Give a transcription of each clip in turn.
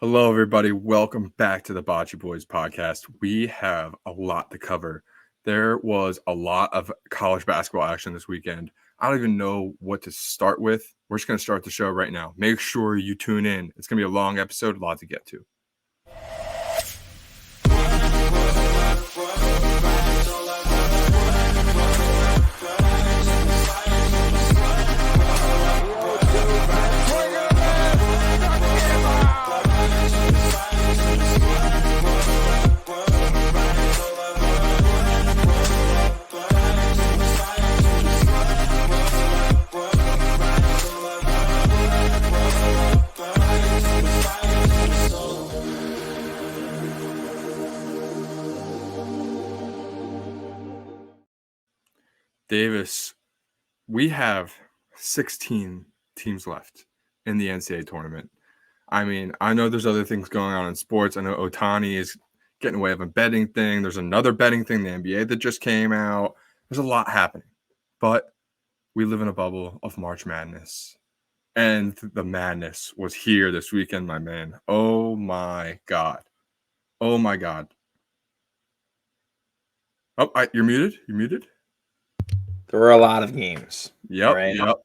Hello, everybody. Welcome back to the Bachi Boys podcast. We have a lot to cover. There was a lot of college basketball action this weekend. I don't even know what to start with. We're just going to start the show right now. Make sure you tune in. It's going to be a long episode, a lot to get to. Davis, we have 16 teams left in the NCAA tournament. I mean, I know there's other things going on in sports. I know Ohtani is getting away of a betting thing. There's another betting thing, the NBA, that just came out. There's a lot happening. But we live in a bubble of March Madness. And the madness was here this weekend, my man. Oh, my God. Oh, my God. Oh, you're muted? You're muted? There were a lot of games. Yep, right? yep.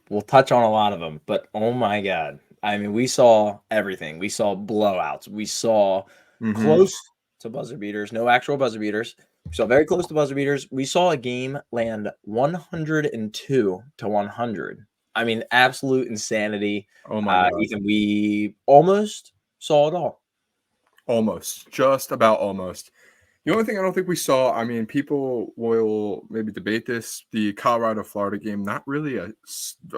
We'll touch on a lot of them, but oh my God. I mean, we saw everything. We saw blowouts. We saw close to buzzer beaters, no actual buzzer beaters. We saw very close to buzzer beaters. We saw a game land 102 to 100. I mean, absolute insanity. Oh my God. Ethan, we almost saw it all. Almost. Just about almost. The only thing I don't think we saw, I mean, people will maybe debate this, the Colorado-Florida game, not really a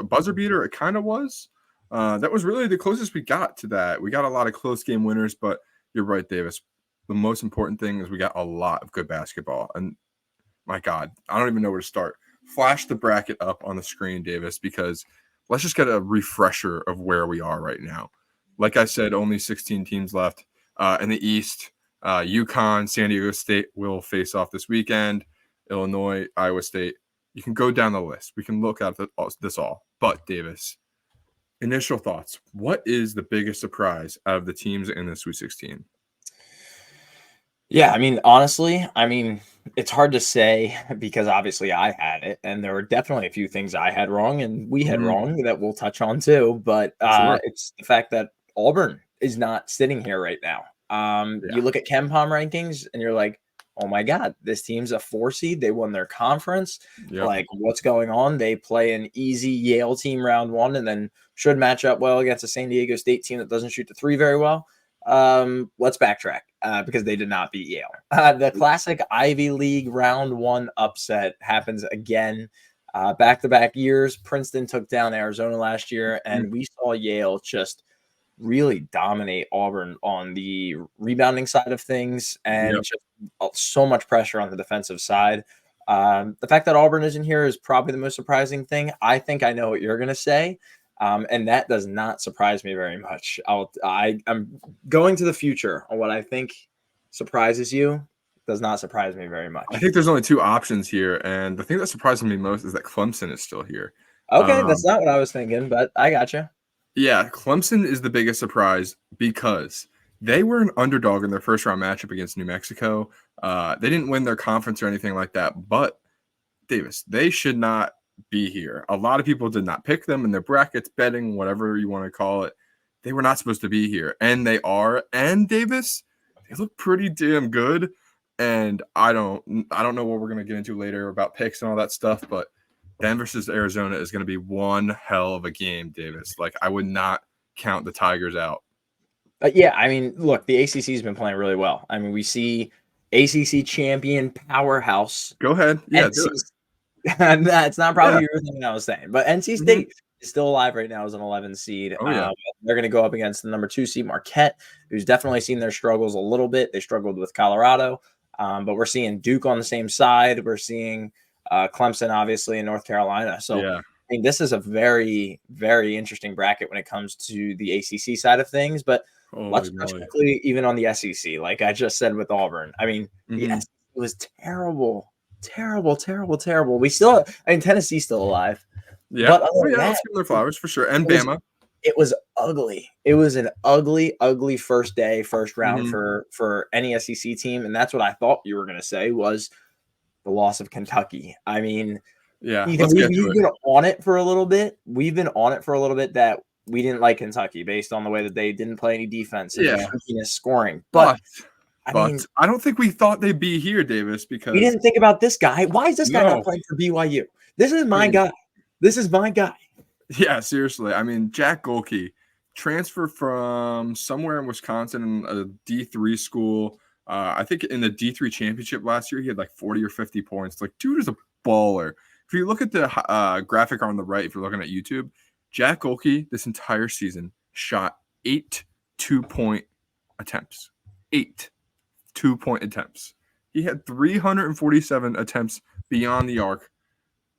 buzzer beater. It kind of was. That was really the closest we got to that. We got a lot of close game winners, but you're right, Davis. The most important thing is we got a lot of good basketball. And my God, I don't even know where to start. Flash the bracket up on the screen, Davis, because let's just get a refresher of where we are right now. Like I said, only 16 teams left in the East. UConn, San Diego State will face off this weekend. Illinois, Iowa State. You can go down the list. We can look at this all. But, Davis, initial thoughts. What is the biggest surprise out of the teams in the Sweet 16? Yeah, I mean, honestly, it's hard to say because obviously I had it, and there were definitely a few things I had wrong and we had wrong that we'll touch on too. But it's the fact that Auburn is not sitting here right now. You look at KenPom rankings and you're like, oh my God, this team's a 4 seed. They won their conference. Yep. Like, what's going on? They play an easy Yale team round one and then should match up well against a San Diego State team that doesn't shoot the three very well. Let's backtrack because they did not beat Yale. The classic Ivy League round one upset happens again. Back-to-back years. Princeton took down Arizona last year, and we saw Yale just really dominate Auburn on the rebounding side of things and just so much pressure on the defensive side. The fact that Auburn isn't here is probably the most surprising thing. I think I know what you're going to say. And that does not surprise me very much. I'm going to the future on what I think surprises you. Does not surprise me very much. I think there's only two options here. And the thing that surprises me most is that Clemson is still here. Okay, that's not what I was thinking, but I got you. Yeah, Clemson is the biggest surprise because they were an underdog in their first round matchup against New Mexico. They didn't win their conference or anything like that. But, Davis, they should not be here. A lot of people did not pick them in their brackets, betting, whatever you want to call it. They were not supposed to be here. And they are. And, Davis, they look pretty damn good. And I don't know what we're going to get into later about picks and all that stuff, but Denver versus Arizona is going to be one hell of a game, Davis. Like, I would not count the Tigers out. Yeah, I mean, look, the ACC has been playing really well. I mean, we see ACC champion powerhouse. Go ahead. Yeah, do it. That's not probably everything I was saying, but NC State is still alive right now as an 11 seed. Oh, yeah. They're going to go up against the number 2 seed Marquette, who's definitely seen their struggles a little bit. They struggled with Colorado, but we're seeing Duke on the same side. We're seeing Clemson, obviously, in North Carolina. So, I mean, this is a very, very interesting bracket when it comes to the ACC side of things. But let's touch quickly even on the SEC, like I just said with Auburn. I mean, the SEC was terrible. We still, Tennessee's still alive. Yeah. But let's give them their flowers for sure. And Bama. It was ugly. It was an ugly, ugly first round for any SEC team, and that's what I thought you were going to say was the loss of Kentucky. I mean, Yeah, Ethan, let's get to we've it. been on it for a little bit. We've been on it for a little bit that we didn't like Kentucky based on the way that they didn't play any defense and Yeah, flukiness scoring. but I mean, I don't think we thought they'd be here, Davis, we because didn't think about this guy. Why is this guy not no, playing for BYU? This is I my mean, guy. This is my guy. yeah, seriously. I mean, Jack Golke transferred from somewhere in Wisconsin, a D3 school. I think in the D3 championship last year, he had like 40 or 50 points. Like, dude is a baller. If you look at the graphic on the right, if you're looking at YouTube, Jack Golke this entire season shot 8 2-point attempts. 8 2-point attempts. He had 347 attempts beyond the arc.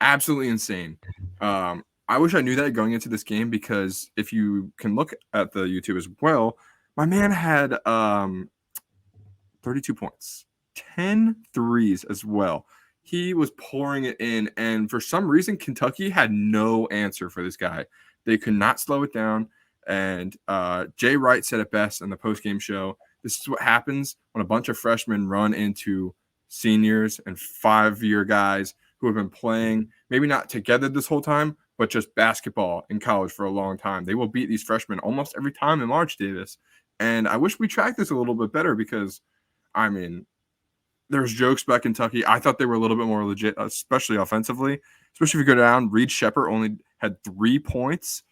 Absolutely insane. I wish I knew that going into this game, because if you can look at the YouTube as well, my man had 32 points, 10 threes as well. He was pouring it in, and for some reason, Kentucky had no answer for this guy. They could not slow it down, and Jay Wright said it best in the postgame show. This is what happens when a bunch of freshmen run into seniors and 5-year guys who have been playing, maybe not together this whole time, but just basketball in college for a long time. They will beat these freshmen almost every time in March, Davis. And I wish we tracked this a little bit better, because, I mean, there's jokes about Kentucky. I thought they were a little bit more legit, especially offensively. Especially if you go down, Reed Shepherd only had 3 points.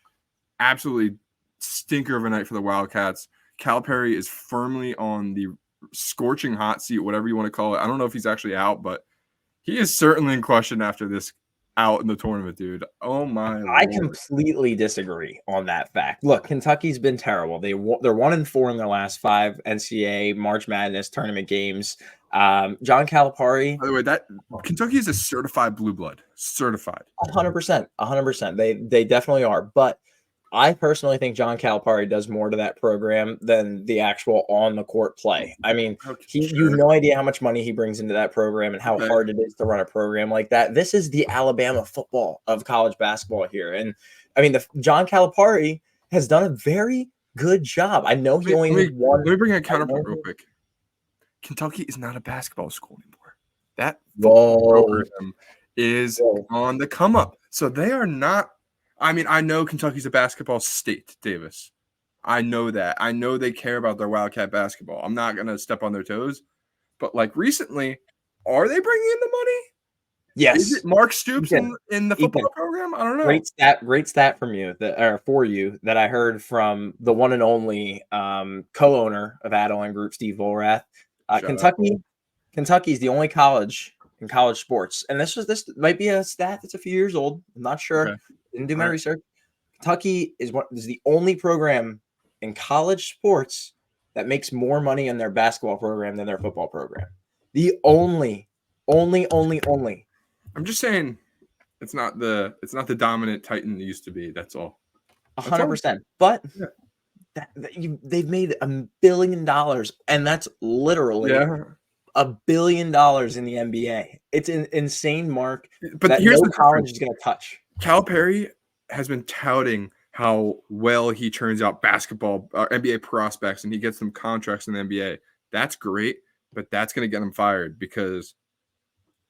Absolutely stinker of a night for the Wildcats. Calipari is firmly on the scorching hot seat, whatever you want to call it. I don't know if he's actually out, but he is certainly in question after this out in the tournament, dude. Oh my I Lord. completely disagree on that fact. Look, Kentucky's been terrible. They're 1-4 in their last 5 NCAA March Madness tournament games. John Calipari. By the way, that Kentucky is a certified blue blood. Certified. 100%. 100%. They definitely are. But I personally think John Calipari does more to that program than the actual on the court play. I mean, you have no idea how much money he brings into that program and how hard it is to run a program like that. This is the Alabama football of college basketball here. And I mean, John Calipari has done a very good job. I know he only won. Let me bring in a counterpoint real quick. Kentucky is not a basketball school anymore. That football program is on the come up. So they are not. I mean, I know Kentucky's a basketball state, Davis. I know that. I know they care about their Wildcat basketball. I'm not going to step on their toes. But, like, recently, are they bringing in the money? Yes. Is it Mark Stoops in the football program? I don't know. Great stat from you that I heard from the one and only co-owner of Adeline Group, Steve Volrath. Kentucky's the only college in college sports. And this might be a stat that's a few years old. I'm not sure. Okay. Didn't do my research. Kentucky is the only program in college sports that makes more money in their basketball program than their football program. The only. I'm just saying, it's not the dominant Titan it used to be. That's all. 100%. But they've made $1 billion, and that's literally $1 billion in the NBA. It's an insane mark. But here's the college is going to touch. Calipari has been touting how well he turns out basketball NBA prospects, and he gets them contracts in the NBA. That's great, but that's going to get him fired, because,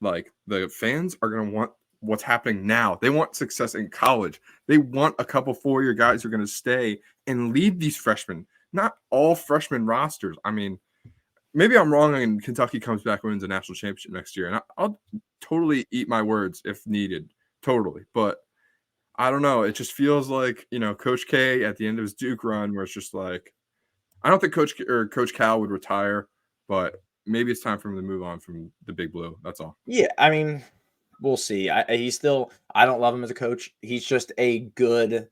like, the fans are going to want what's happening now. They want success in college. They want a couple 4-year guys who are going to stay and lead these freshmen. Not all freshman rosters. I mean, maybe I'm wrong and Kentucky comes back and wins a national championship next year, and I'll totally eat my words if needed. Totally. But I don't know. It just feels like, Coach K at the end of his Duke run, where it's just like, I don't think Coach Cal would retire, but maybe it's time for him to move on from the Big Blue. That's all. Yeah, I mean, we'll see. I don't love him as a coach. He's just a good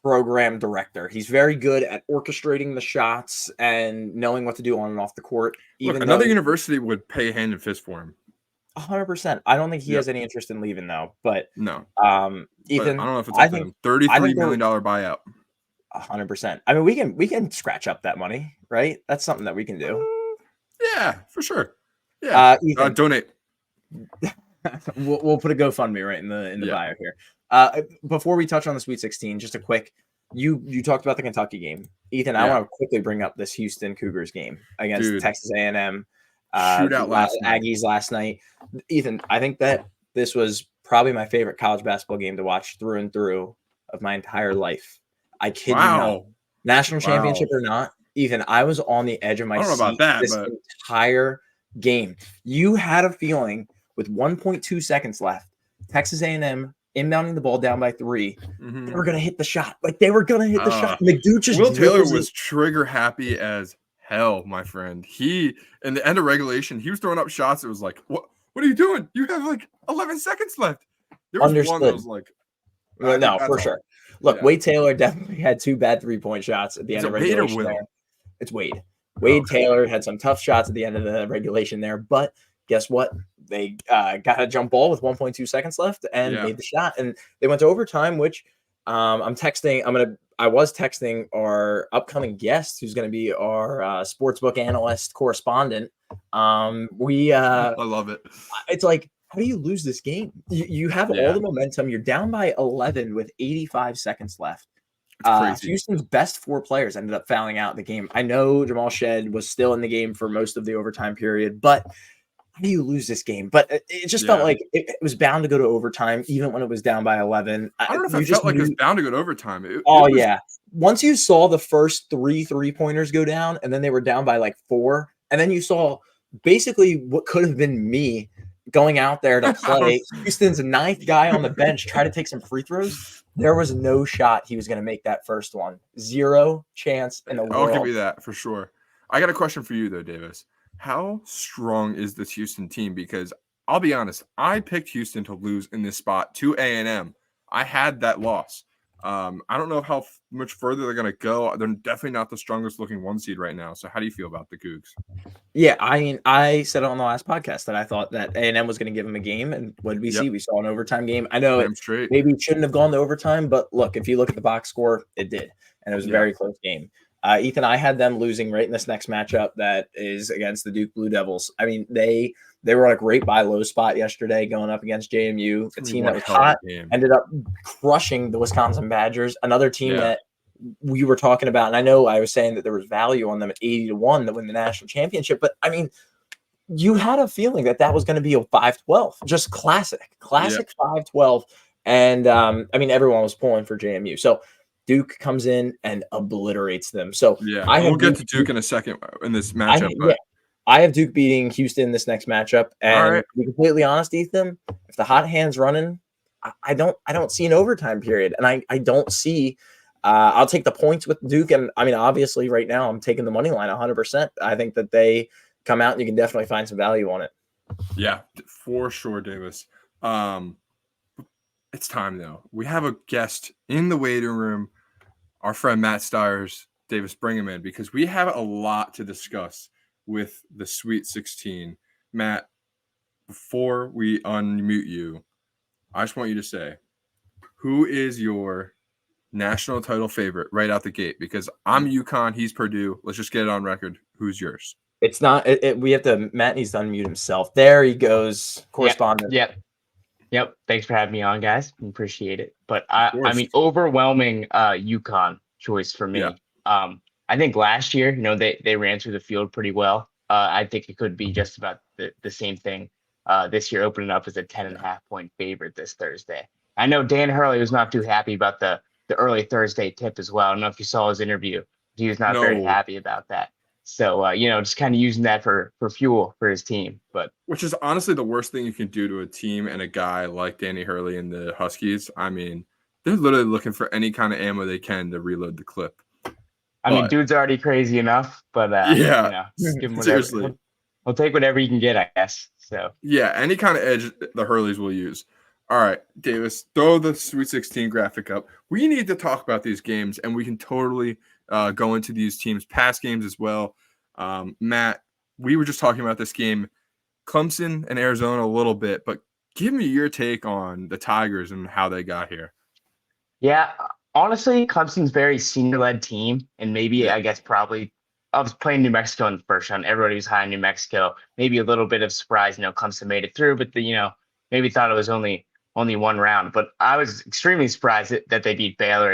program director. He's very good at orchestrating the shots and knowing what to do on and off the court. Look, another university would pay hand and fist for him. 100%. I don't think he has any interest in leaving, though. But no, Ethan, but I don't know if it's up to him. $33 million buyout. 100%. I mean, we can scratch up that money, right? That's something that we can do. Yeah, for sure. Yeah, Ethan, donate. we'll put a GoFundMe right in the bio here. Before we touch on the Sweet 16, just a quick You talked about the Kentucky game, Ethan. I Yeah. want to quickly bring up this Houston Cougars game against Dude. Texas A&M. Shootout last night. Aggies last night. Ethan, I think that this was probably my favorite college basketball game to watch through and through of my entire life. I kid you not. Wow. National championship or not, Ethan, I was on the edge of my I don't know about seat that, this but entire game. You had a feeling with 1.2 seconds left, Texas A&M inbounding the ball down by 3. They were going to hit the shot. Like, they were going to hit the shot. McDouche just Will Taylor dribbles was trigger happy as hell, my friend. He, in the end of regulation, he was throwing up shots. It was like, what are you doing? You have like 11 seconds left. There was one that was like, no, for sure. Look, yeah. Wade Taylor definitely had 2 bad 3-point shots at the end of regulation there. It's Wade. Wade Taylor had some tough shots at the end of the regulation there, but guess what? They got a jump ball with 1.2 seconds left and made the shot, and they went to overtime. Which I was texting our upcoming guest, who's going to be our sportsbook analyst correspondent. I love it. It's like, how do you lose this game? You have all the momentum. You're down by 11 with 85 seconds left. Houston's best 4 players ended up fouling out in the game. I know Jamal Shed was still in the game for most of the overtime period, but how do you lose this game? But it just felt like it was bound to go to overtime, even when it was down by 11. I don't know if it felt like it was bound to go to overtime. Once you saw the first 3 3-pointers go down, and then they were down by like 4, and then you saw basically what could have been me going out there to play Houston's 9th guy on the bench, try to take some free throws. There was no shot he was going to make that first one. 0 chance in the world. I'll give you that for sure. I got a question for you though, Davis. How strong is this Houston team? Because I'll be honest, I picked Houston to lose in this spot to A&M. I had that loss. I don't know how much further they're going to go. They're definitely not the strongest looking 1 seed right now. So how do you feel about the Cougs? Yeah, I mean, I said it on the last podcast that I thought that A&M was going to give them a game. And what did we see? We saw an overtime game. I know maybe it shouldn't have gone to overtime, but look, if you look at the box score, it did. And it was a very close game. Ethan, I had them losing right in this next matchup that is against the Duke Blue Devils. I mean, they were on a great buy low spot yesterday going up against JMU, a team that was hot, ended up crushing the Wisconsin Badgers, another team that we were talking about. And I know I was saying that there was value on them at 80-1 to win the national championship. But, I mean, you had a feeling that was going to be a 5-12, just classic 5-12. And, I mean, everyone was pulling for JMU. So, Duke comes in and obliterates them. So we'll get to Duke in a second in this matchup. I have Duke beating Houston in this next matchup. And to be completely honest, Ethan, if the hot hand's running, I don't see an overtime period. And I don't see I'll take the points with Duke. And I mean, obviously right now I'm taking the money line 100%. I think that they come out and you can definitely find some value on it. Yeah, for sure, Davis. It's time though. We have a guest in the waiting room. Our friend Matt Stiers. Davis, bring him in because we have a lot to discuss with the Sweet 16. Matt, before we unmute you, I just want you to say, who is your national title favorite right out the gate? Because I'm UConn, he's Purdue. Let's just get it on record. Who's yours? It's not. We have to. Matt needs to unmute himself. There he goes. Correspondent. Yep. Thanks for having me on, guys. Appreciate it. But I mean, overwhelming UConn choice for me. Yeah. I think last year, they ran through the field pretty well. I think it could be just about the same thing this year, opening up as a 10.5-point favorite this Thursday. I know Dan Hurley was not too happy about the early Thursday tip as well. I don't know if you saw his interview. He was not very happy about that. So, just kind of using that for fuel for his team. But which is honestly the worst thing you can do to a team and a guy like Danny Hurley and the Huskies. I mean, they're literally looking for any kind of ammo they can to reload the clip. I mean, dude's already crazy enough, but just give him whatever. Seriously. We'll take whatever you can get, I guess. So yeah, any kind of edge the Hurleys will use. All right, Davis, throw the Sweet 16 graphic up. We need to talk about these games, and we can totally go into these teams' past games as well. Matt, we were just talking about this game, Clemson and Arizona a little bit, but give me your take on the Tigers and how they got here. Yeah, honestly, Clemson's very senior-led team, and maybe I guess probably I was playing New Mexico in the first round. Everybody was high in New Mexico. Maybe a little bit of surprise, Clemson made it through, but maybe thought it was only one round. But I was extremely surprised that they beat Baylor.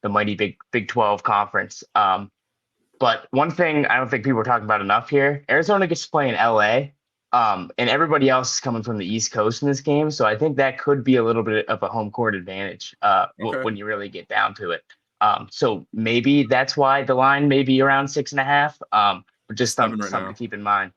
the mighty Big 12 conference. But one thing I don't think people are talking about enough here, Arizona gets to play in LA, and everybody else is coming from the East Coast in this game. So I think that could be a little bit of a home court advantage when you really get down to it. So maybe that's why the line may be around 6.5, but just something to keep in mind.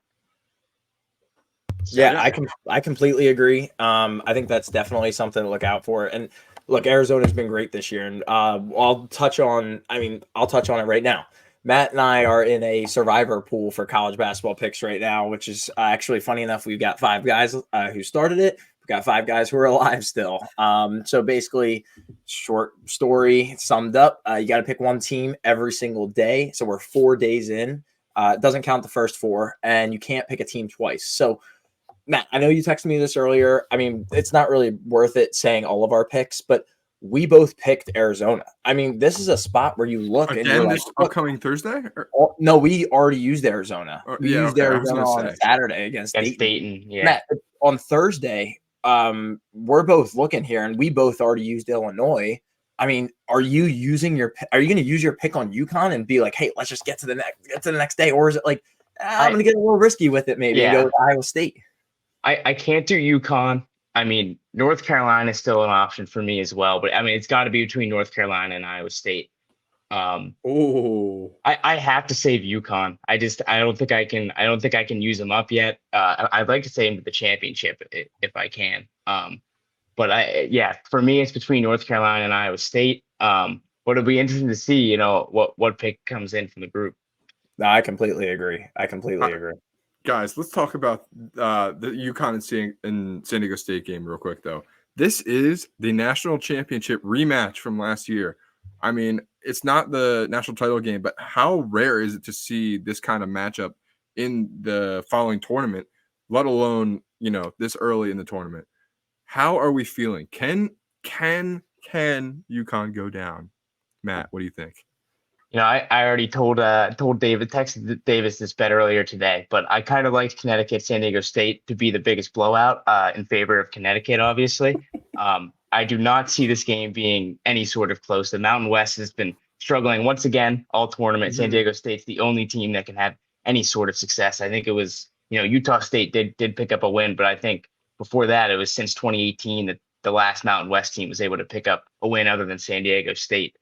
So, yeah, I completely agree. I think that's definitely something to look out for. And look, Arizona's been great this year, and I'll touch on it right now. Matt and I are in a survivor pool for college basketball picks right now, which is actually funny enough. We've got 5 guys who started it. We've got 5 guys who are alive still. So basically, short story summed up, you got to pick one team every single day. So we're 4 days in. It doesn't count the first 4, and you can't pick a team twice. So Matt, I know you texted me this earlier. I mean, it's not really worth it saying all of our picks, but we both picked Arizona. I mean, this is a spot where you look again, and you're this upcoming Thursday? No, we already used Arizona. We used Arizona on Saturday against Dayton. Yeah. Matt, on Thursday, we're both looking here, and we both already used Illinois. I mean, are you going to use your pick on UConn and be like, hey, let's just get to the next day, or is it like I'm going to get a little risky with it maybe and go with Iowa State? I can't do UConn. I mean, North Carolina is still an option for me as well, but I mean, it's got to be between North Carolina and Iowa State. I have to save UConn. I don't think I can use them up yet. I'd like to save them to the championship if I can. But for me, it's between North Carolina and Iowa State. But it'll be interesting to see, what pick comes in from the group. No, I completely agree. Guys, let's talk about the UConn and San Diego State game real quick, though. This is the national championship rematch from last year. I mean, it's not the national title game, but how rare is it to see this kind of matchup in the following tournament, let alone, this early in the tournament? How are we feeling? Can UConn go down? Matt, what do you think? I already told texted Davis this bet earlier today, but I kind of liked Connecticut, San Diego State to be the biggest blowout in favor of Connecticut, obviously. I do not see this game being any sort of close. The Mountain West has been struggling once again all tournament. San Diego State's the only team that can have any sort of success. I think it was, Utah State did pick up a win, but I think before that, it was since 2018 that the last Mountain West team was able to pick up a win other than San Diego State.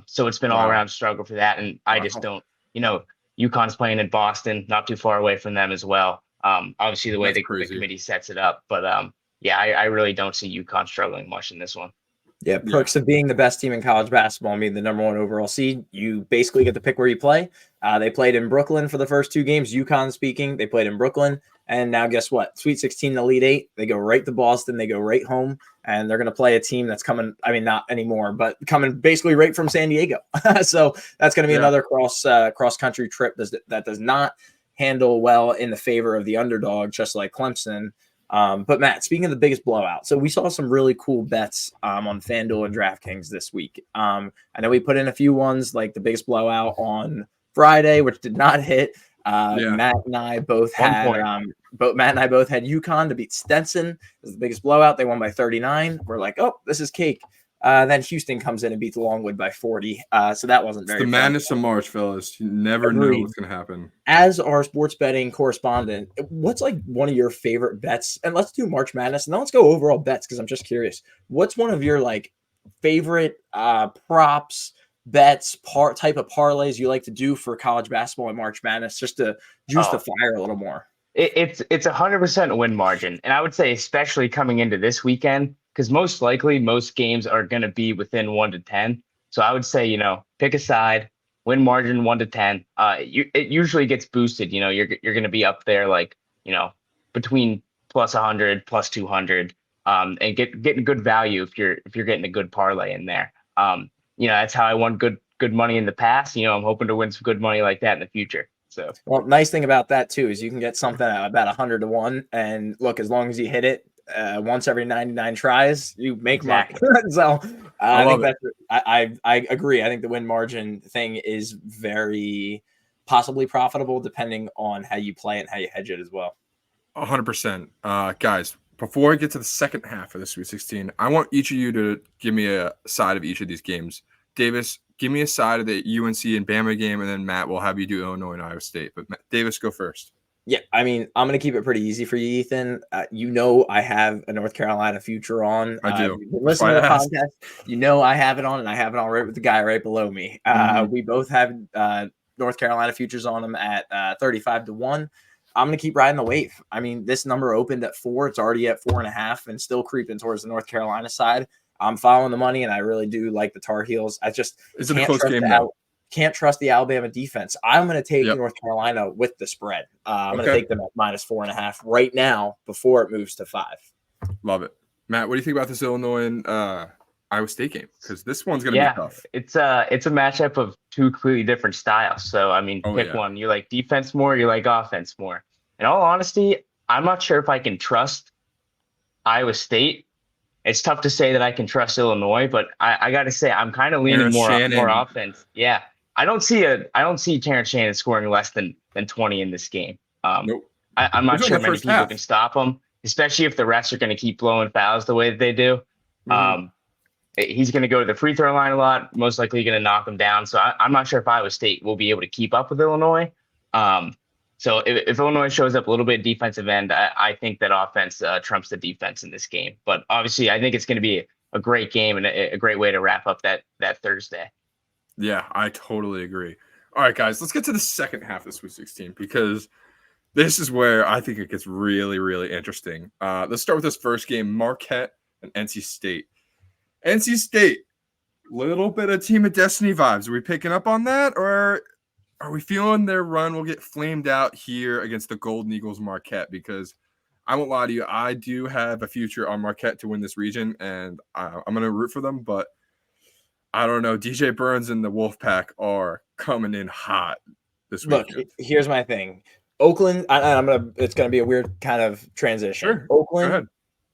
So it's been all around struggle for that. And I just don't, UConn's playing in Boston, not too far away from them as well. Obviously the way the committee sets it up, but I really don't see UConn struggling much in this one. Yeah, perks of being the best team in college basketball. I mean, the number 1 overall seed, you basically get to pick where you play. They played in Brooklyn for the first 2 games. UConn speaking, they played in Brooklyn. And now guess what? Sweet 16, Elite 8. They go right to Boston. They go right home. And they're going to play a team that's coming, I mean, not anymore, but coming basically right from San Diego. So that's going to be another cross-country trip that does not handle well in the favor of the underdog, just like Clemson. But Matt, speaking of the biggest blowout, so we saw some really cool bets on FanDuel and DraftKings this week. I know we put in a few ones like the biggest blowout on Friday, which did not hit. Matt and I both had UConn to beat Stenson. It was the biggest blowout. They won by 39. We're like, oh, this is cake. Then Houston comes in and beats Longwood by 40. So that wasn't very. It's the madness of March, fellas. You never know what's going to happen. As our sports betting correspondent, what's like one of your favorite bets? And let's do March Madness, and then let's go overall bets because I'm just curious. What's one of your like favorite props? Bets, type of parlays you like to do for college basketball and March Madness, just to juice the fire a little more? It's 100% win margin, and I would say especially coming into this weekend, because most likely most games are going to be within 1 to 10. So I would say pick a side, win margin 1 to 10. It usually gets boosted. You're going to be up there like between plus 100, plus 200, and getting good value if you're getting a good parlay in there. That's how I won good money in the past. I'm hoping to win some good money like that in the future. So, well, nice thing about that too is you can get something at about 100 to 1, and look, as long as you hit it once every 99 tries, you make money. So, I agree. I think the win margin thing is very possibly profitable depending on how you play it and how you hedge it as well. 100%, guys. Before I get to the second half of the Sweet 16, I want each of you to give me a side of each of these games. Davis, give me a side of the UNC and Bama game, and then Matt will have you do Illinois and Iowa State. But Davis, go first. Yeah, I mean, I'm going to keep it pretty easy for you, Ethan. I have a North Carolina future on. I do. Listen to the podcast. I have it on, and I have it on right with the guy right below me. We both have North Carolina futures on them at 35-1. I'm going to keep riding the wave. I mean, this number opened at 4. It's already at 4.5 and still creeping towards the North Carolina side. I'm following the money, and I really do like the Tar Heels. I just can't trust the Alabama defense. I'm going to take North Carolina with the spread. I'm going to take them at -4.5 right now before it moves to 5. Love it. Matt, what do you think about this Illinois and Iowa State game? Because this one's going to be tough. It's a matchup of two completely different styles. So, I mean, pick one. You like defense more, you like offense more. In all honesty, I'm not sure if I can trust Iowa State. It's tough to say that I can trust Illinois, but I got to say I'm kind of leaning more offense. Yeah. I don't see Terrence Shannon scoring less than 20 in this game. Nope. I'm not sure many people can stop him, especially if the refs are going to keep blowing fouls the way that they do. He's going to go to the free throw line a lot, most likely going to knock him down. So I'm not sure if Iowa State will be able to keep up with Illinois. So if Illinois shows up a little bit defensive end, I think that offense trumps the defense in this game. But obviously, I think it's going to be a great game and a great way to wrap up that Thursday. Yeah, I totally agree. All right, guys, let's get to the second half of the Sweet 16 because this is where I think it gets really, really interesting. Let's start with this first game, Marquette and NC State. NC State, little bit of Team of Destiny vibes. Are we picking up on that, or are we feeling their run will get flamed out here against the Golden Eagles Marquette? Because I won't lie to you, I do have a future on Marquette to win this region, and I'm going to root for them, but I don't know. DJ Burns and the Wolfpack are coming in hot this week. Look, here's my thing. Oakland, it's going to be a weird kind of transition. Sure. Oakland,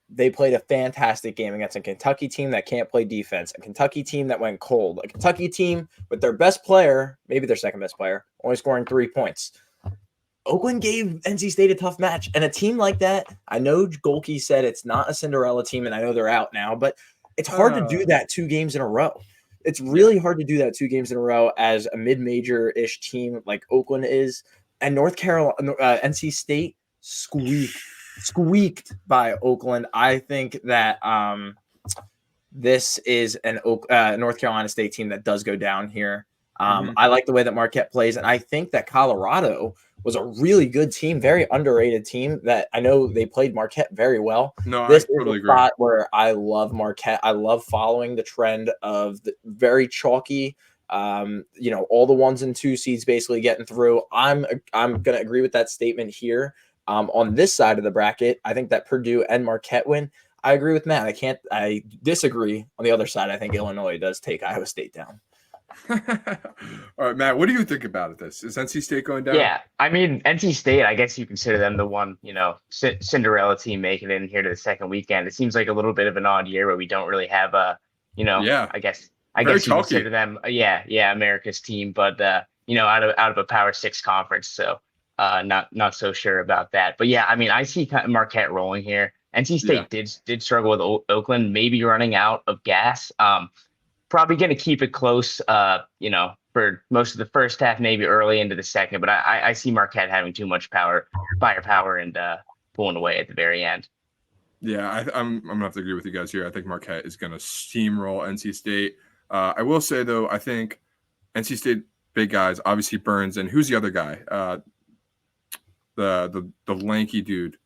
they played a fantastic game against a Kentucky team that can't play defense, a Kentucky team that went cold, a Kentucky team with their best player, maybe their second best player, only scoring 3 points. Oakland gave NC State a tough match, and a team like that, I know Golke said it's not a Cinderella team, and I know they're out now, but it's hard to do that 2 games in a row. It's really hard to do that 2 games in a row as a mid-major-ish team like Oakland is. And North Carolina, NC State squeaked by Oakland. I think that this is an North Carolina State team that does go down here. I like the way that Marquette plays, and I think that Colorado was a really good team, very underrated team that I know they played Marquette very well. No, this I totally is a spot where I love Marquette. I love following the trend of the very chalky, all the 1s and 2 seeds basically getting through. I'm going to agree with that statement here. On this side of the bracket, I think that Purdue and Marquette win. I agree with Matt. I disagree on the other side. I think Illinois does take Iowa State down. All right, Matt, what do you think about this? Is NC State going down? Yeah, I mean, NC State, I guess you consider them the one, Cinderella team making it in here to the second weekend. It seems like a little bit of an odd year where we don't really have I guess you consider them, America's team, but out of a Power 6 conference. So not so sure about that. But yeah, I mean, I see Marquette rolling here. NC State did struggle with Oakland, maybe running out of gas. Probably going to keep it close, for most of the first half, maybe early into the second. But I see Marquette having too much firepower, and pulling away at the very end. Yeah, I'm going to have to agree with you guys here. I think Marquette is going to steamroll NC State. I will say, though, I think NC State big guys, obviously Burns, and who's the other guy? The lanky dude.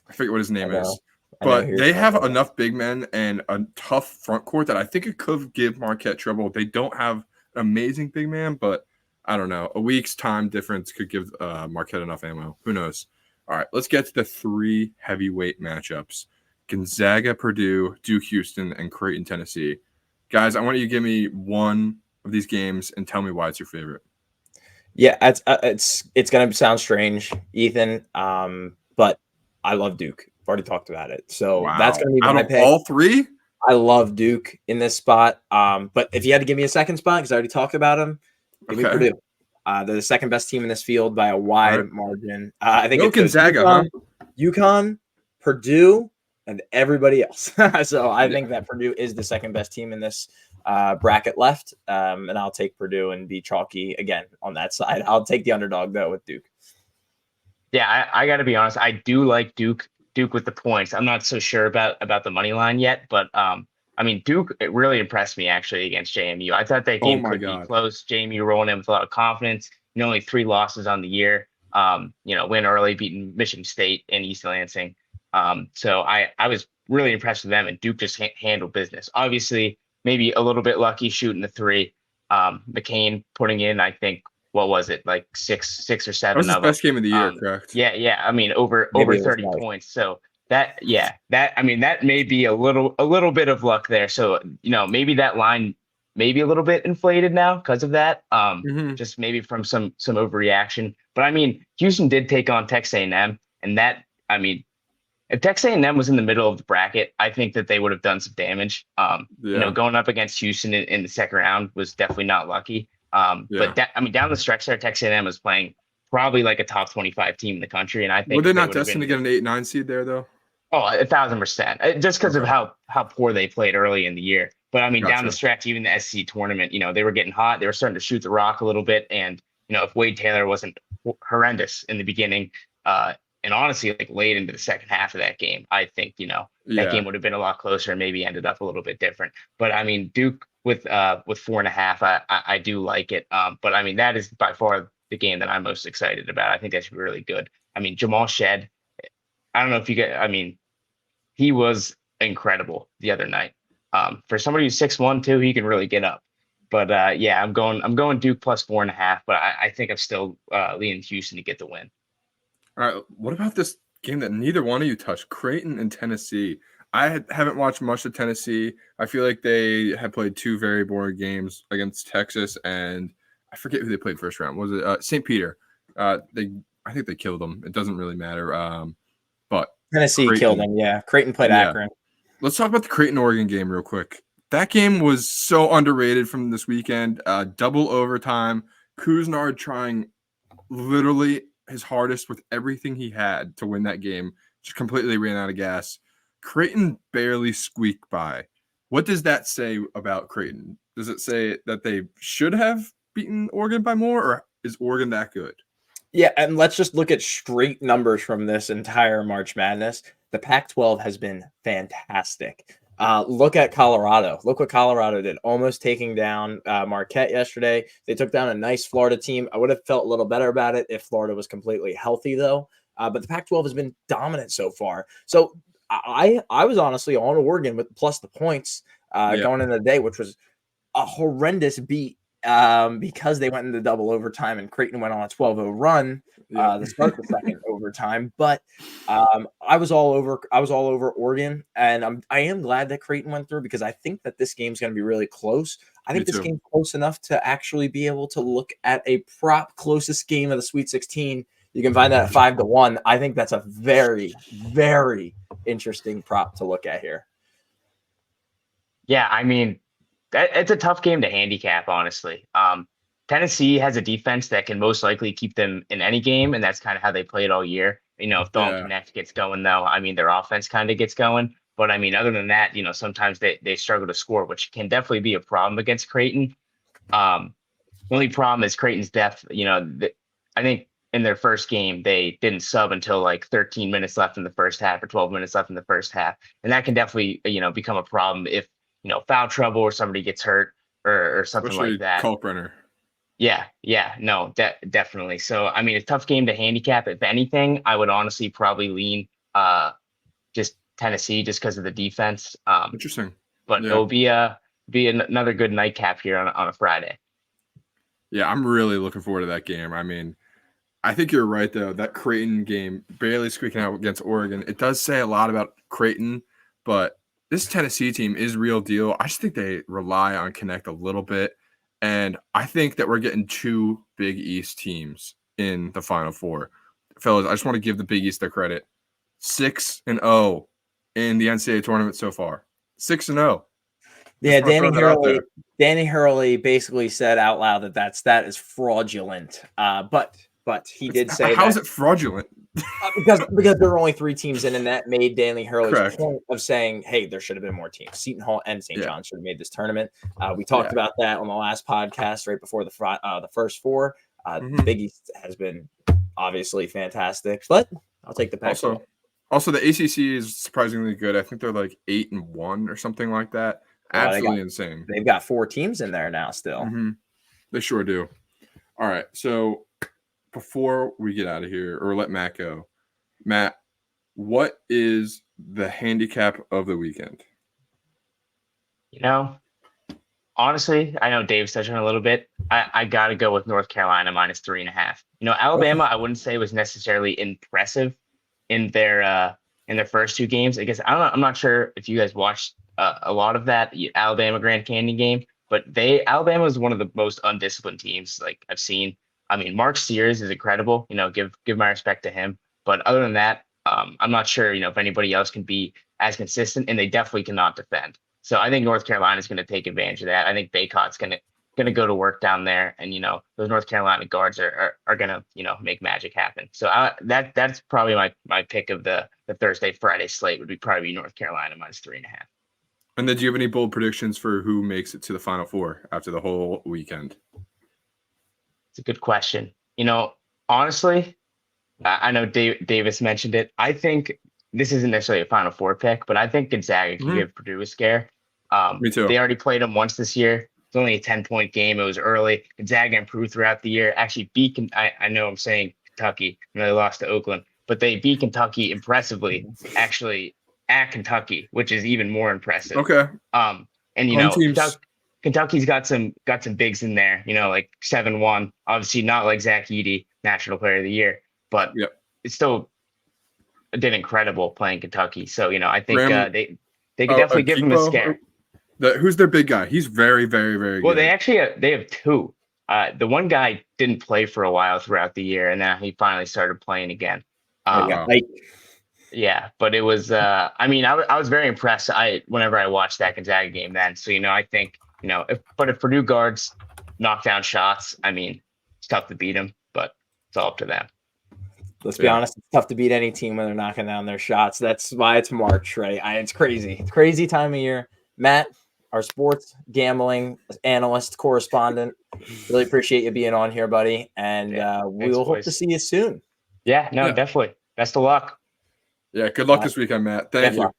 I forget what his name is. But they have enough big men and a tough front court that I think it could give Marquette trouble. They don't have an amazing big man, but I don't know. A week's time difference could give Marquette enough ammo. Who knows? All right, let's get to the 3 heavyweight matchups. Gonzaga, Purdue, Duke, Houston, and Creighton, Tennessee. Guys, I want you to give me one of these games and tell me why it's your favorite. Yeah, it's going to sound strange, Ethan, but I love Duke. Already talked about it, so that's going to be my pick. All 3. I love Duke in this spot, but if you had to give me a second spot, because I already talked about them, give me Purdue. They're the second best team in this field by a wide margin. I think it's Gonzaga, UConn, Purdue, and everybody else. So I think that Purdue is the second best team in this bracket left, and I'll take Purdue and be chalky again on that side. I'll take the underdog though with Duke. Yeah, I got to be honest. I do like Duke with the points. I'm not so sure about the money line yet, but I mean, Duke, it really impressed me actually against JMU. I thought that game could be close. JMU rolling in with a lot of confidence. Only 3 losses on the year. Win early, beating Michigan State and East Lansing. So I was really impressed with them, and Duke just handled business. Obviously, maybe a little bit lucky shooting the 3. McCain putting in, I think, what was it, like six or seven? That was his best game of the year, correct? Yeah. I mean, over 30 points. So that may be a little bit of luck there. So maybe that line maybe a little bit inflated now because of that. Just maybe from some overreaction. But I mean, Houston did take on Texas A&M, and that, I mean, if Texas A&M was in the middle of the bracket, I think that they would have done some damage. Going up against Houston in the second round was definitely not lucky. But down the stretch there, Texas A&M was playing probably like a top 25 team in the country, and I think were they not destined to get an 8-9 seed there though? Oh, 1,000%. Just because of how poor they played early in the year. But I mean, down the stretch, even the SEC tournament, they were getting hot. They were starting to shoot the rock a little bit, and if Wade Taylor wasn't horrendous in the beginning, and honestly, like late into the second half of that game, I think that game would have been a lot closer and maybe ended up a little bit different. But I mean, Duke with 4.5, I do like it. But I mean, that is by far the game that I'm most excited about. I think that should be really good. I mean, Jamal Shed, I don't know if you get. I mean, he was incredible the other night. For somebody who's 6'1" too, he can really get up. But I'm going Duke plus 4.5. But I think I'm still leaning Houston to get the win. All right, what about this game that neither one of you touched? Creighton and Tennessee. I haven't watched much of Tennessee. I feel like they had played 2 very boring games against Texas, and I forget who they played first round. Was it St. Peter? I think they killed them. It doesn't really matter. But Tennessee killed them. Yeah, Creighton played Akron. Let's talk about the Creighton-Oregon game real quick. That game was so underrated from this weekend. Double overtime. Kuznard trying literally his hardest with everything he had to win that game. Just completely ran out of gas. Creighton barely squeaked by. What does that say about Creighton? Does it say that they should have beaten Oregon by more, or is Oregon that good? Yeah, and let's just look at straight numbers from this entire March Madness. The Pac-12 has been fantastic. Look at Colorado. Look what Colorado did. Almost taking down Marquette yesterday. They took down a nice Florida team. I would have felt a little better about it if Florida was completely healthy, though. But the Pac-12 has been dominant so far. So I was honestly on Oregon with plus the points going into the day, which was a horrendous beat because they went into double overtime and Creighton went on a 12-0 run to start the second overtime. But I was all over Oregon, and I am glad that Creighton went through because I think that this game's going to be really close. I think this game's close enough to actually be able to look at a prop closest game of the Sweet 16. You can find that at 5-1. I think that's a very, very interesting prop to look at here. Yeah, I mean, it's a tough game to handicap, honestly. Tennessee has a defense that can most likely keep them in any game, and that's kind of how they played all year. If Dalton Connect gets going, though, I mean, their offense kind of gets going. But, I mean, other than that, sometimes they struggle to score, which can definitely be a problem against Creighton. The only problem is Creighton's depth. I think in their first game, they didn't sub until like 13 minutes left in the first half or 12 minutes left in the first half. And that can definitely, become a problem if, foul trouble or somebody gets hurt or something like that. Kalkbrenner. Yeah, no, definitely. So, I mean, a tough game to handicap. If anything, I would honestly probably lean just Tennessee just because of the defense. Interesting. But it'll be another good nightcap here on a Friday. Yeah, I'm really looking forward to that game. I mean, I think you're right, though. That Creighton game, barely squeaking out against Oregon, it does say a lot about Creighton, but this Tennessee team is real deal. I just think they rely on Connect a little bit. And I think that we're getting 2 Big East teams in the Final Four. Fellas, I just want to give the Big East their credit. 6-0 in the NCAA tournament so far. 6-0. Yeah, Danny Hurley basically said out loud that is fraudulent. But he did say how is it fraudulent? Because there were only 3 teams in, and that made Danny Hurley's Correct. point of saying, "Hey, there should have been more teams. Seton Hall and St. Yeah. John's should have made this tournament." We talked about that on the last podcast, right before the first 4. Mhm. Big East has been obviously fantastic, but I'll take the Pac. Also, the ACC is surprisingly good. I think they're like 8-1 or something like that. Absolutely insane. They've got 4 teams in there now still. Mm-hmm. They sure do. All right. So before we get out of here or let Matt go, Matt, what is the handicap of the weekend? Honestly, I know Dave's touched on it a little bit. I got to go with North Carolina minus 3.5. Alabama, I wouldn't say was necessarily impressive in their first 2 games. I guess I'm not sure if you guys watched a lot of that Alabama Grand Canyon game, but Alabama is one of the most undisciplined teams like I've seen. I mean, Mark Sears is incredible. Give my respect to him. But other than that, I'm not sure if anybody else can be as consistent, and they definitely cannot defend. So I think North Carolina is going to take advantage of that. I think Baycott's going to go to work down there, and those North Carolina guards are going to make magic happen. So that's probably my pick of the Thursday Friday slate would probably be North Carolina minus 3.5. And then do you have any bold predictions for who makes it to the Final Four after the whole weekend? It's a good question. Honestly, I know Davis mentioned it. I think this isn't necessarily a Final Four pick, but I think Gonzaga can give Purdue a scare. Me too. They already played them once this year. It's only a 10-point game. It was early. Gonzaga improved throughout the year. Actually beat, I know I'm saying Kentucky. They lost to Oakland, but they beat Kentucky impressively, actually at Kentucky, which is even more impressive. Okay. Kentucky's got some bigs in there, like 7-1. Obviously not like Zach Edey, National Player of the Year, but it's still did incredible playing Kentucky. So, I think they could definitely give him a scare. Who's their big guy? He's very, very, very good. Well, they have 2. The one guy didn't play for a while throughout the year, and now he finally started playing again. Yeah, but it was. I was very impressed. Whenever I watched that Gonzaga game then, so I think if Purdue guards knock down shots, it's tough to beat them, but it's all up to them. Let's be honest, it's tough to beat any team when they're knocking down their shots. That's why it's March, right? It's crazy. It's crazy time of year. Matt, our sports gambling analyst correspondent, really appreciate you being on here, buddy. And we'll hope to see you soon. Yeah, definitely. Best of luck. Yeah, good luck this weekend, Matt. Thank you.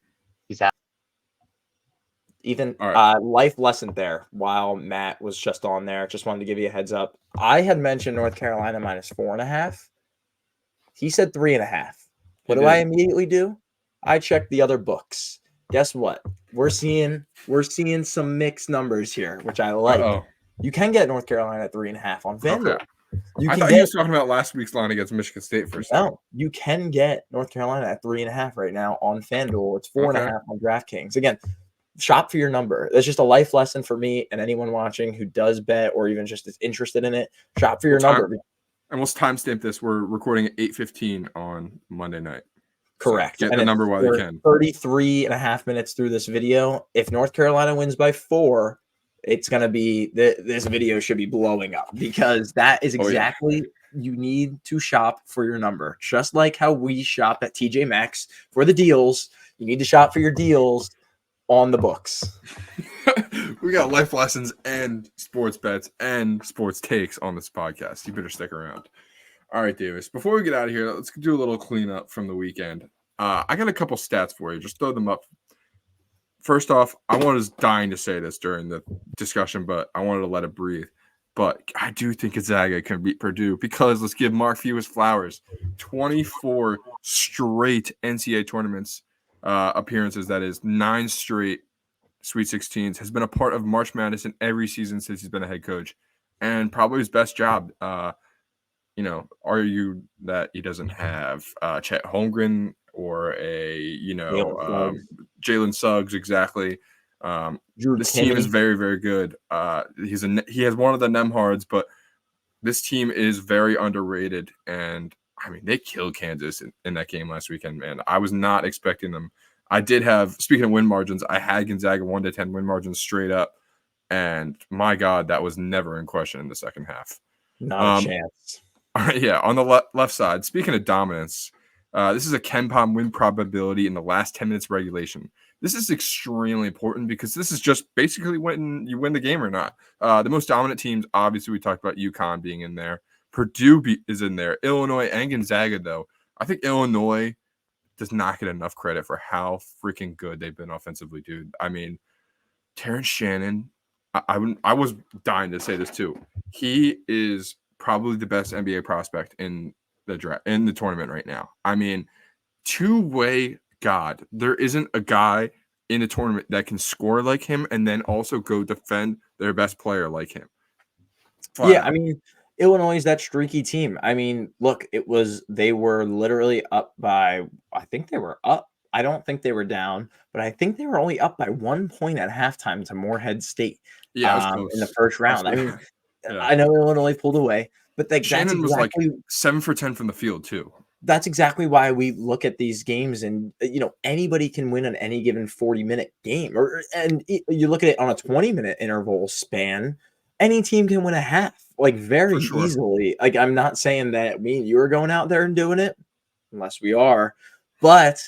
Peace out. Ethan, life lesson there while Matt was just on there. Just wanted to give you a heads up. I had mentioned North Carolina minus 4.5. He said 3.5. What do I immediately do? I check the other books. Guess what? We're seeing some mixed numbers here, which I like. Uh-oh. You can get North Carolina at 3.5 on FanDuel. Okay. I thought he was talking about last week's line against Michigan State first. No, you can get North Carolina at 3.5 right now on FanDuel. It's 4.5 on DraftKings. Again, shop for your number. That's just a life lesson for me and anyone watching who does bet or even just is interested in it. Shop for your number. And we'll timestamp this. We're recording at 8:15 on Monday night. Correct. So get the number while you can. 33.5 minutes through this video. If North Carolina wins by 4, it's going to be this video should be blowing up because that is exactly you need to shop for your number. Just like how we shop at TJ Maxx for the deals, you need to shop for your deals on the books. We got life lessons and sports bets and sports takes on this podcast. You better stick around. All right, Davis. Before we get out of here, let's do a little cleanup from the weekend. I got a couple stats for you. Just throw them up. First off, I was dying to say this during the discussion, but I wanted to let it breathe. But I do think Gonzaga can beat Purdue because let's give Mark Few his flowers. 24 straight NCAA tournaments appearances. That is 9 straight Sweet 16s. Has been a part of March Madness in every season since he's been a head coach, and probably his best job. Argue that he doesn't have Chet Holmgren or Jalen Suggs exactly. This team is very, very good. He has one of the Nemhards, but this team is very underrated. And they killed Kansas in that game last weekend, man. I was not expecting them. I did have, speaking of win margins, I had Gonzaga 1-10 win margins straight up. And my God, that was never in question in the second half. Not a chance. Yeah, on the left side, speaking of dominance, This is a KenPom win probability in the last 10 minutes of regulation. This is extremely important because this is just basically when you win the game or not. The most dominant teams, obviously, we talked about UConn being in there. Purdue is in there. Illinois and Gonzaga, though. I think Illinois does not get enough credit for how freaking good they've been offensively, dude. I mean, Terrence Shannon, I was dying to say this too. He is probably the best NBA prospect in the tournament right now. I mean, two-way God. There isn't a guy in a tournament that can score like him and then also go defend their best player like him. Yeah, I mean, Illinois is that streaky team. I mean, look, they were literally up by, I think they were up. I don't think they were down, but I think they were only up by 1 point at halftime to Morehead State. Yeah, in the first round. I mean, yeah. I know Illinois pulled away, but Shannon was like 7 for 10 from the field too. That's exactly why we look at these games, and anybody can win on any given 40-minute game, and you look at it on a 20-minute interval span. Any team can win a half, like very easily. Like, I'm not saying that me and you are going out there and doing it, unless we are, but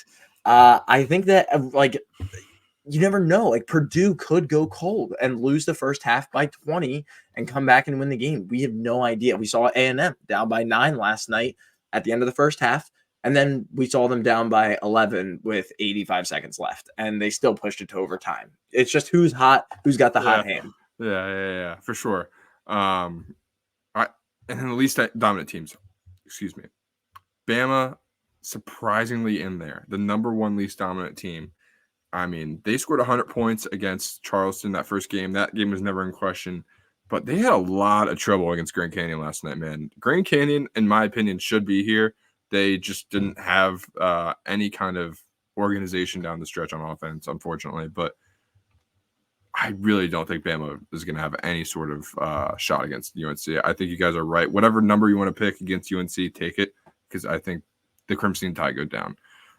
I think that like you never know. Like, Purdue could go cold and lose the first half by 20 and come back and win the game. We have no idea. We saw A&M down by 9 last night at the end of the first half, and then we saw them down by 11 with 85 seconds left, and they still pushed it to overtime. It's just who's hot, who's got the hot hand. Yeah, for sure. And then the least dominant teams, excuse me, Bama, surprisingly in there, the number 1 least dominant team. I mean, they scored 100 points against Charleston that first game. That game was never in question. But they had a lot of trouble against Grand Canyon last night, man. Grand Canyon, in my opinion, should be here. They just didn't have any kind of organization down the stretch on offense, unfortunately. But I really don't think Bama is going to have any sort of shot against UNC. I think you guys are right. Whatever number you want to pick against UNC, take it, because I think the Crimson Tide go down.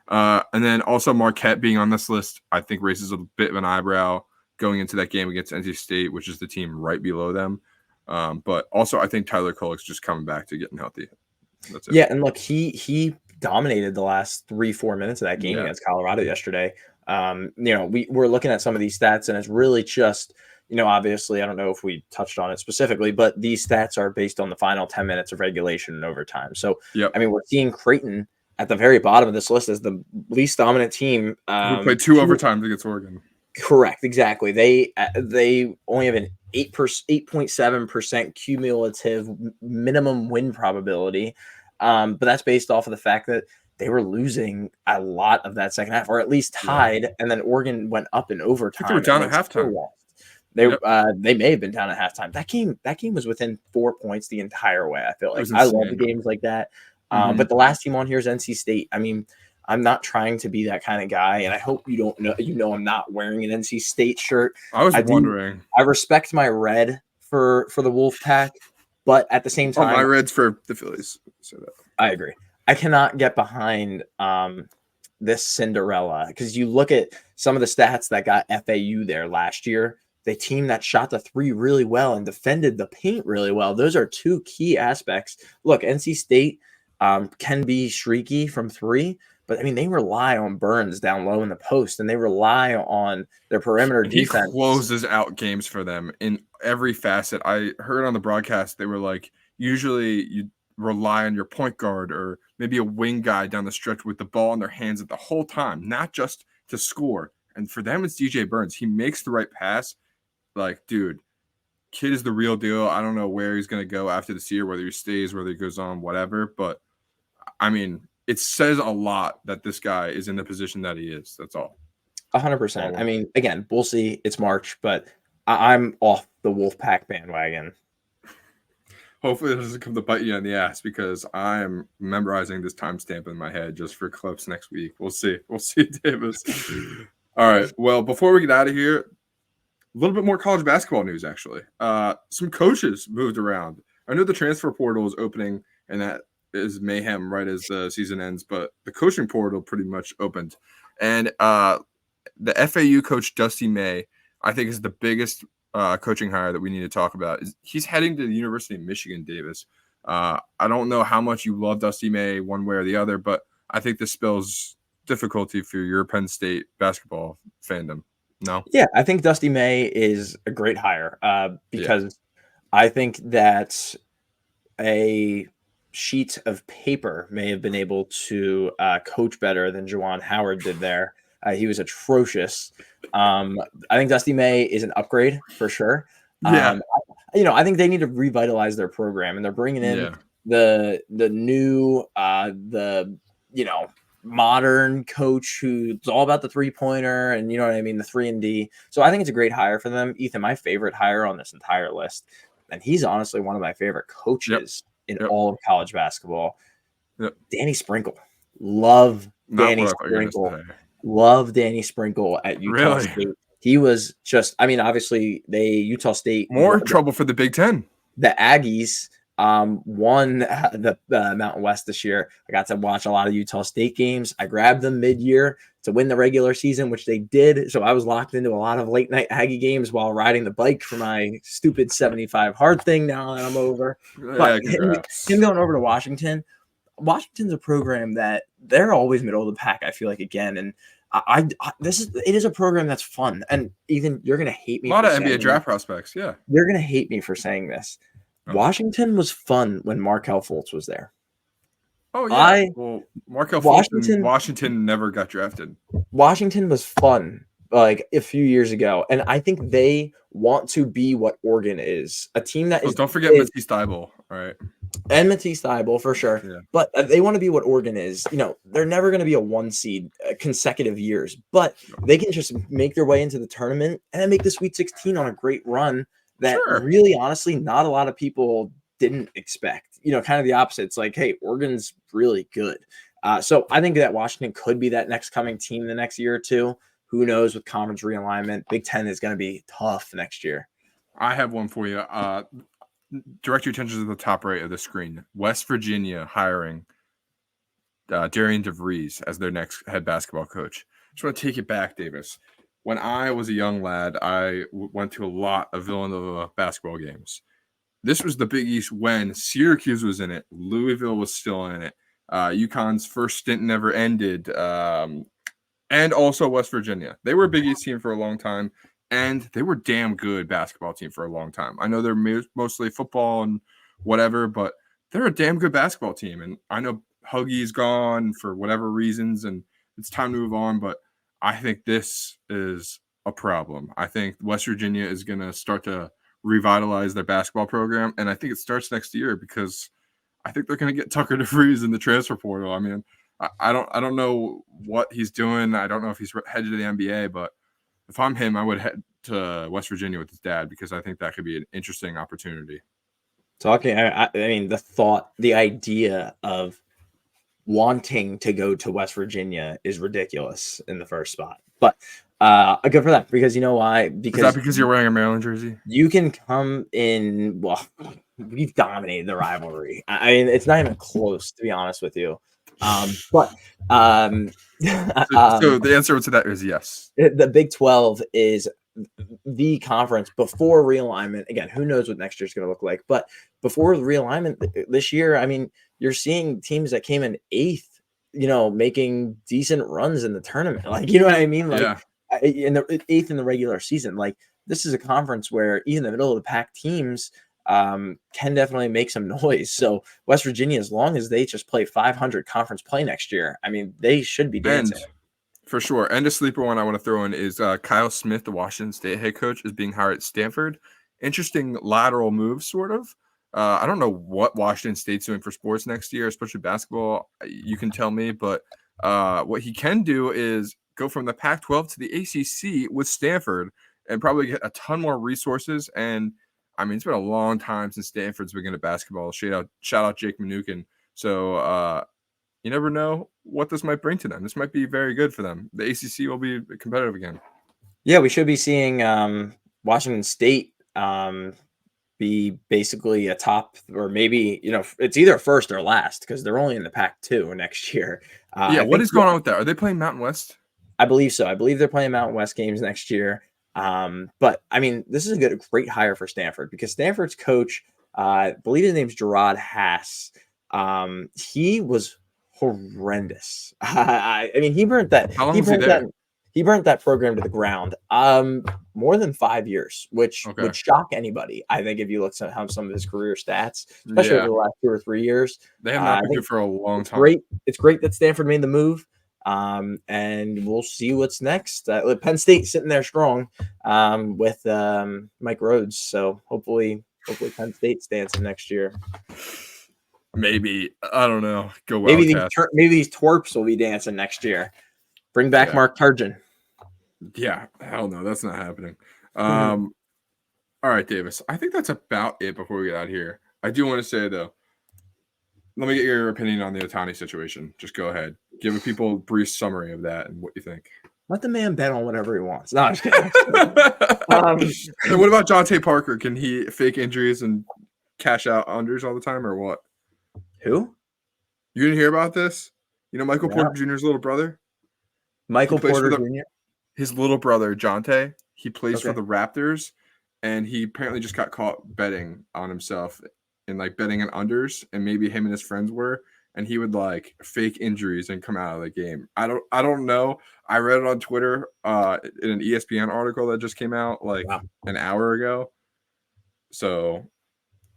And then also Marquette being on this list, I think raises a bit of an eyebrow going into that game against NC State, which is the team right below them. But also I think Tyler Kolek's just coming back to getting healthy. That's it. Yeah, and look, he dominated the last 3-4 minutes of that game against Colorado yesterday. We're looking at some of these stats, and it's really just, obviously, I don't know if we touched on it specifically, but these stats are based on the final 10 minutes of regulation and overtime. So, I mean, we're seeing Creighton at the very bottom of this list as the least dominant team. We played 2 overtimes against Oregon. Correct, exactly. They only have an 8.7% cumulative minimum win probability, but that's based off of the fact that they were losing a lot of that second half, or at least tied, and then Oregon went up in overtime. They were down at halftime. They may have been down at halftime. That game was within 4 points the entire way. I feel like I love the games like that. But the last team on here is NC State. I mean, I'm not trying to be that kind of guy, and I hope you don't know. I'm not wearing an NC State shirt. I was wondering. I respect my red for the Wolfpack, but at the same time, my red's for the Phillies. So I agree. I cannot get behind this Cinderella, because you look at some of the stats that got FAU there last year. The team that shot the 3 really well and defended the paint really well. Those are 2 key aspects. Look, NC State can be streaky from 3, but I mean, they rely on Burns down low in the post, and they rely on their perimeter defense. He closes out games for them in every facet. I heard on the broadcast, they were like, usually you rely on your point guard or maybe a wing guy down the stretch with the ball in their hands at the whole time, not just to score. And for them, it's DJ Burns. He makes the right pass. Like, dude, kid is the real deal. I don't know where he's going to go after this year, whether he stays, whether he goes on, whatever. But, I mean, it says a lot that this guy is in the position that he is. That's all. 100%. I mean, again, we'll see. It's March, but I'm off the Wolfpack bandwagon. Hopefully it doesn't come to bite you in the ass, because I'm memorizing this timestamp in my head just for clips next week. We'll see. We'll see, Davis. All right. Well, before we get out of here, a little bit more college basketball news, actually. Some coaches moved around. I know the transfer portal is opening, and that is mayhem right as the season ends, but the coaching portal pretty much opened. And the FAU coach, Dusty May, I think is the biggest coaching hire that we need to talk about. He's heading to the University of Michigan, Davis. I don't know how much you love Dusty May one way or the other, but I think this spells difficulty for your Penn State basketball fandom. No? Yeah, I think Dusty May is a great hire because I think that a sheet of paper may have been able to coach better than Juwan Howard did there. He was atrocious. I think Dusty May is an upgrade for sure. Yeah. I think they need to revitalize their program, and they're bringing in the new modern coach who's all about the 3-pointer and the 3-and-D. So I think it's a great hire for them. Ethan, my favorite hire on this entire list, and he's honestly one of my favorite coaches in all of college basketball. Danny Sprinkle. Love Danny Sprinkle. Love Danny Sprinkle at Utah State. He was just, obviously Utah State more trouble for the Big Ten. The Aggies won the Mountain West this year. I got to watch a lot of Utah State games. I grabbed them mid-year to win the regular season, which they did. So I was locked into a lot of late night Aggie games while riding the bike for my stupid 75 hard thing now that I'm over. But him going over to Washington's a program that they're always middle of the pack, I feel like, again. And it is a program that's fun. And Ethan, you're going to hate me. A lot of NBA draft prospects. Yeah. You're going to hate me for saying this. Washington was fun when Markelle Fultz was there. Oh, yeah. Markelle Fultz, Washington never got drafted. Washington was fun like a few years ago. And I think they want to be what Oregon is. A team that is. Don't forget Matisse Thybulle, right? And Matisse Thybulle for sure. Yeah. But they want to be what Oregon is. They're never going to be a 1 seed consecutive years, but they can just make their way into the tournament and then make the Sweet 16 on a great run that really, honestly, not a lot of people didn't expect. Kind of the opposite. It's like, hey, Oregon's really good. So I think that Washington could be that next coming team the next year or two. Who knows with conference realignment? Big Ten is going to be tough next year. I have one for you. Direct your attention to the top right of the screen. West Virginia hiring Darian DeVries as their next head basketball coach. Just want to take it back, Davis. When I was a young lad, I went to a lot of Villanova basketball games. This was the Big East when Syracuse was in it. Louisville was still in it. UConn's first stint never ended. And also West Virginia. They were a Big East team for a long time, and they were damn good basketball team for a long time. I know they're mostly football and whatever, but they're a damn good basketball team. And I know Huggy's gone for whatever reasons, and it's time to move on, but I think this is a problem. I think West Virginia is going to start to revitalize their basketball program, and I think it starts next year because I think they're going to get Tucker DeVries in the transfer portal. I don't know what he's doing. I don't know if he's headed to the NBA, but if I'm him, I would head to West Virginia with his dad because I think that could be an interesting opportunity. The idea of wanting to go to West Virginia is ridiculous in the first spot. But good for that, because you know why? Because you're wearing a Maryland jersey? You can come in. Well, we've dominated the rivalry. It's not even close, to be honest with you. So the answer to that is yes. The Big 12 is the conference before realignment. Again, who knows what next year's going to look like? But before the realignment this year, you're seeing teams that came in 8th, making decent runs in the tournament. In the 8th in the regular season. This is a conference where even the middle of the pack teams can definitely make some noise. So West Virginia, as long as they just play 500 conference play next year, they should be dancing. And for sure. And a sleeper one I want to throw in is Kyle Smith, the Washington State head coach, is being hired at Stanford. Interesting lateral move, sort of. I don't know what Washington State's doing for sports next year, especially basketball. You can tell me, but what he can do is go from the Pac-12 to the ACC with Stanford and probably get a ton more resources. And it's been a long time since Stanford's been good at basketball. Shout out Jake Manukin. So you never know what this might bring to them. This might be very good for them. The ACC will be competitive again. Yeah, we should be seeing Washington State be basically a top, or maybe it's either first or last because they're only in the Pac-2 next year. What is going on with that? Are they playing Mountain West? I believe so. I believe they're playing Mountain West games next year. But this is a great hire for Stanford because Stanford's coach, I believe his name's Gerard Haas. He was horrendous. I mean, he burnt that. How long was he there? He burnt that program to the ground. More than 5 years, which would shock anybody. I think if you look at some of his career stats, especially over the last 2 or 3 years, they have not been good for a long time. Great. It's great that Stanford made the move. And we'll see what's next. Penn State sitting there strong with Mike Rhodes. So hopefully Penn State's dancing next year. Maybe, I don't know. Go maybe Wildcats. Maybe these twerps will be dancing next year. Bring back Mark Turgeon. Yeah, hell no, that's not happening. All right, Davis. I think that's about it before we get out of here. I do want to say though, let me get your opinion on the Ohtani situation. Just go ahead. Give people a brief summary of that and what you think. Let the man bet on whatever he wants. No, I'm just kidding. And what about Jonte Parker? Can he fake injuries and cash out unders all the time or what? Who? You didn't hear about this? You know Michael Porter Jr.'s little brother? Michael Porter Jr.? His little brother, Jonte, he plays for the Raptors, and he apparently just got caught betting on himself and like betting on unders, and maybe him and his friends were, and he would like fake injuries and come out of the game. I don't know. I read it on Twitter in an ESPN article that just came out like an hour ago. So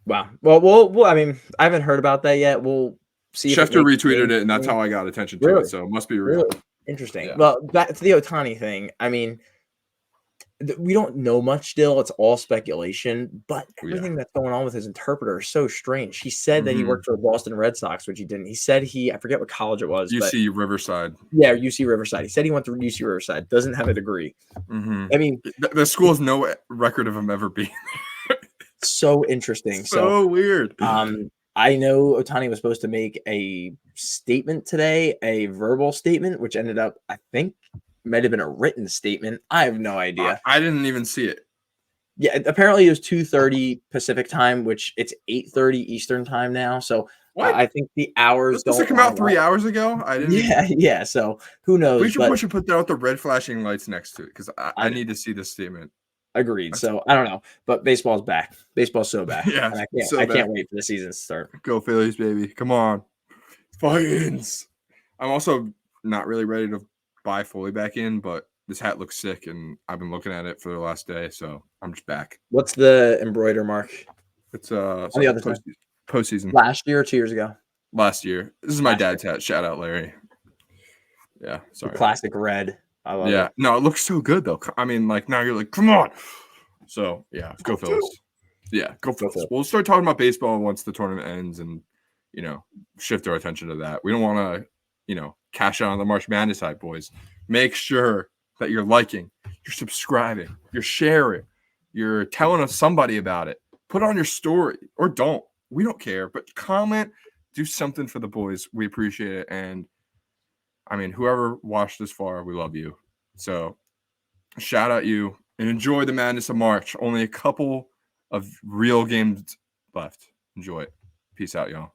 wow. Well, I mean, I haven't heard about that yet. We'll see. Schefter retweeted it, and that's how I got attention to it. So it must be real. Really? Interesting. Yeah. Well, back to the Ohtani thing. I mean, we don't know much still. It's all speculation, but everything that's going on with his interpreter is so strange. He said that he worked for the Boston Red Sox, which he didn't. He said I forget what college it was. UC Riverside. Yeah, UC Riverside. He said he went to UC Riverside. Doesn't have a degree. I mean, the school has no record of him ever being there. So interesting. So weird. I know Ohtani was supposed to make a statement today, a verbal statement, which ended up, I think, might have been a written statement. I have no idea. I didn't even see it. Yeah, apparently it was 2:30 Pacific time, which it's 8:30 Eastern time now. So I think the hours don't. Does it come out 3 hours ago? I didn't. Yeah. So who knows? We should put out the red flashing lights next to it because I need to see this statement. Agreed. So I don't know, but baseball's back. Baseball's so back. Yeah, and I can't wait for the season to start. Go Phillies, baby! Come on, Falcons. I'm also not really ready to buy fully back in, but this hat looks sick, and I've been looking at it for the last day, so I'm just back. What's the embroider mark? It's on the other side. Postseason. Last year or 2 years ago? Last year. This is my dad's hat. Shout out, Larry. Yeah, sorry. The classic red. I love it. No, it looks so good though. I mean, like now you're like, come on. So yeah, go Phillies. Yeah, go Phillies. We'll start talking about baseball once the tournament ends, and shift our attention to that. We don't want to, cash out on the March Madness hype, boys. Make sure that you're liking, you're subscribing, you're sharing, you're telling somebody about it. Put it on your story or don't. We don't care, but comment, do something for the boys. We appreciate it, and I mean, whoever watched this far, we love you. So shout out you and enjoy the madness of March. Only a couple of real games left. Enjoy it. Peace out, y'all.